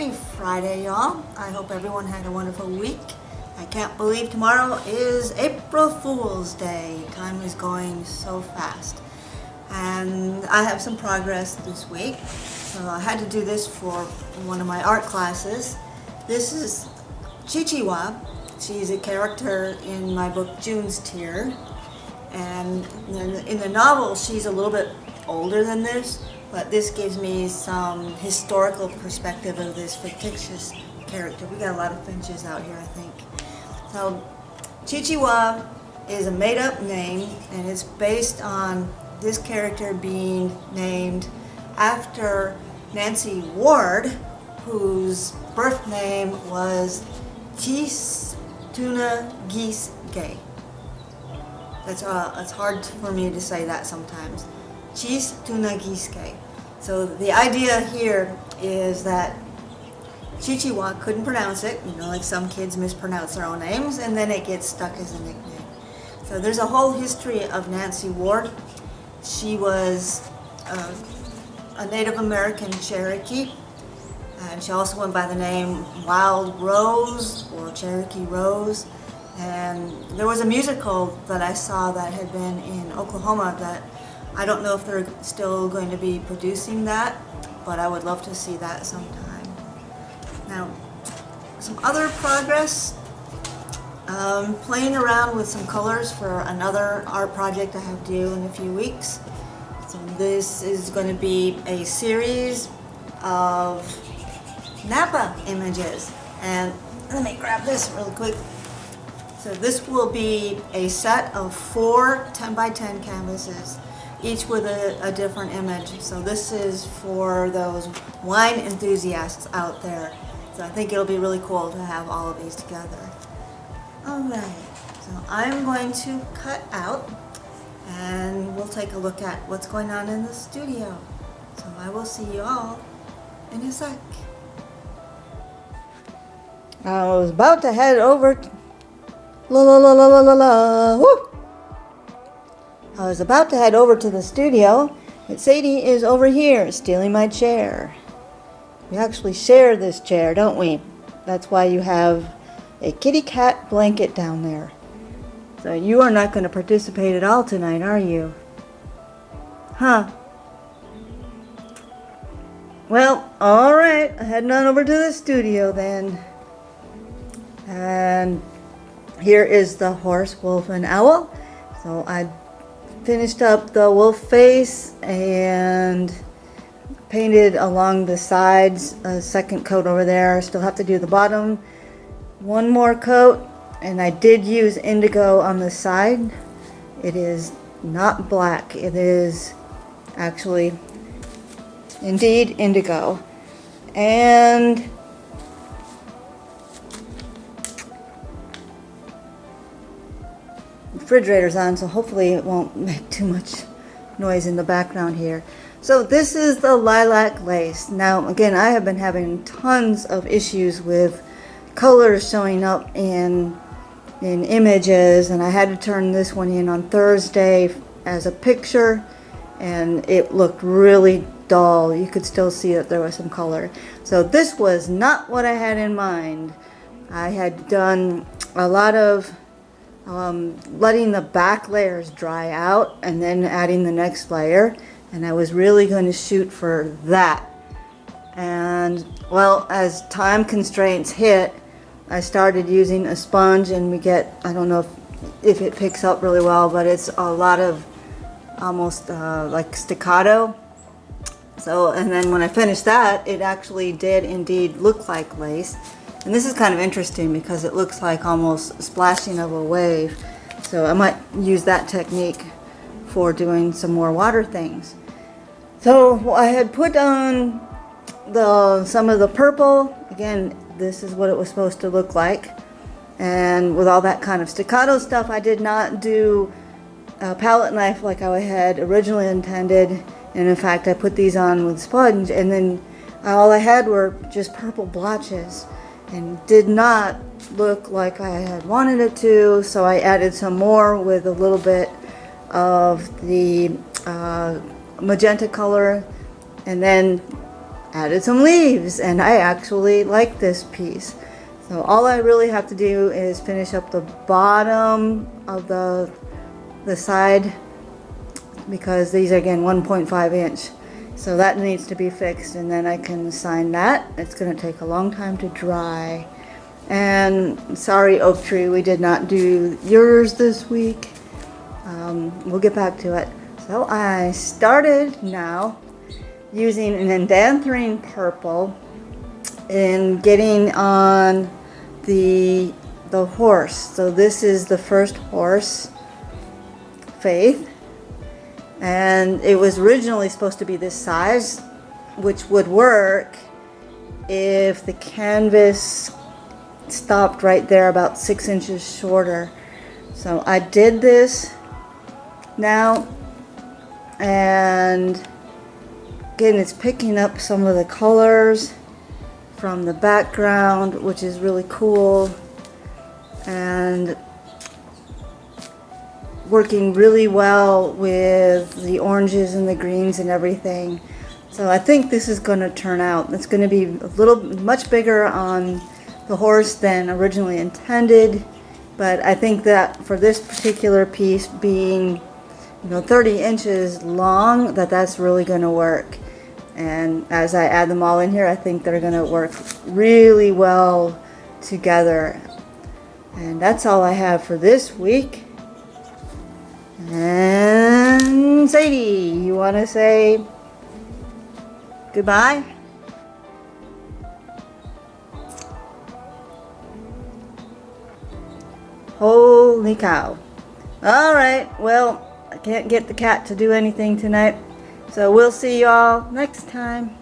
Happy Friday, y'all. I hope everyone had a wonderful week. I can't believe tomorrow is April Fool's Day. Time is going so fast. And I have some progress this week. So I had to do this for one of my art classes. This is Chichiwa. She's a character in my book June's Tear. And in the novel, she's a little bit older than this, but this gives me some historical perspective of this fictitious character. We got a lot of finches out here, I think. So, Chichiwa is a made-up name, and it's based on this character being named after Nancy Ward, whose birth name was Cheese Tuna Geese Gay. It's hard for me to say that sometimes. Cheese Tuna Geese Gay. So the idea here is that Chichiwa couldn't pronounce it, like some kids mispronounce their own names, and then it gets stuck as a nickname. So there's a whole history of Nancy Ward. She was a Native American Cherokee, and she also went by the name Wild Rose or Cherokee Rose. And there was a musical that I saw that had been in Oklahoma that I don't know if they're still going to be producing that, but I would love to see that sometime. Now, some other progress, playing around with some colors for another art project I have due in a few weeks. So this is going to be a series of Napa images. And let me grab this really quick. So this will be a set of 4 10 by 10 canvases, each with a different image. So this is for those wine enthusiasts out there. So I think it'll be really cool to have all of these together. Alright, so I'm going to cut out and we'll take a look at what's going on in the studio. So I will see you all in a sec. I was about to head over Woo! I was about to head over to the studio, but Sadie is over here stealing my chair. We actually share this chair, don't we? That's why you have a kitty cat blanket down there. So you are not going to participate at all tonight, are you? Huh? Well, alright, heading on over to the studio then. And here is the horse, wolf, and owl. So I finished up the wolf face and painted along the sides a second coat over there. Still have to do the bottom. One more coat, and I did use indigo on the side. It is not black. It is actually indeed indigo. And refrigerator's on, so hopefully it won't make too much noise in the background here. So this is the lilac lace. Now again, I have been having tons of issues with colors showing up in images, and I had to turn this one in on Thursday as a picture, and it looked really dull. You could still see that there was some color. So this was not what I had in mind. I had done a lot of letting the back layers dry out and then adding the next layer, and I was really going to shoot for that. And well, as time constraints hit, I started using a sponge, and we get, I don't know if it picks up really well, but it's a lot of almost like staccato. So, and then when I finished that, it actually did indeed look like lace. And this is kind of interesting because it looks like almost splashing of a wave. So I might use that technique for doing some more water things. So I had put on some of the purple. Again, this is what it was supposed to look like. And with all that kind of staccato stuff, I did not do a palette knife like I had originally intended. And in fact, I put these on with sponge, and then all I had were just purple blotches. And did not look like I had wanted it to, so I added some more with a little bit of the magenta color, and then added some leaves, and I actually like this piece. So all I really have to do is finish up the bottom of the side, because these are again 1.5 inch. So that needs to be fixed, and then I can sign that. It's going to take a long time to dry. And sorry, oak tree, we did not do yours this week. We'll get back to it. So I started now using an endanthrine purple and getting on the horse. So this is the first horse, Faith, and it was originally supposed to be this size, which would work if the canvas stopped right there about 6 inches shorter. So I did this now, and again, it's picking up some of the colors from the background, which is really cool, and working really well with the oranges and the greens and everything. So I think this is going to turn out. It's going to be much bigger on the horse than originally intended, but I think that for this particular piece being 30 inches long, that's really going to work. And as I add them all in here, I think they're going to work really well together. And that's all I have for this week. And Sadie, you want to say goodbye? Holy cow. All right, well, I can't get the cat to do anything tonight, so we'll see y'all next time.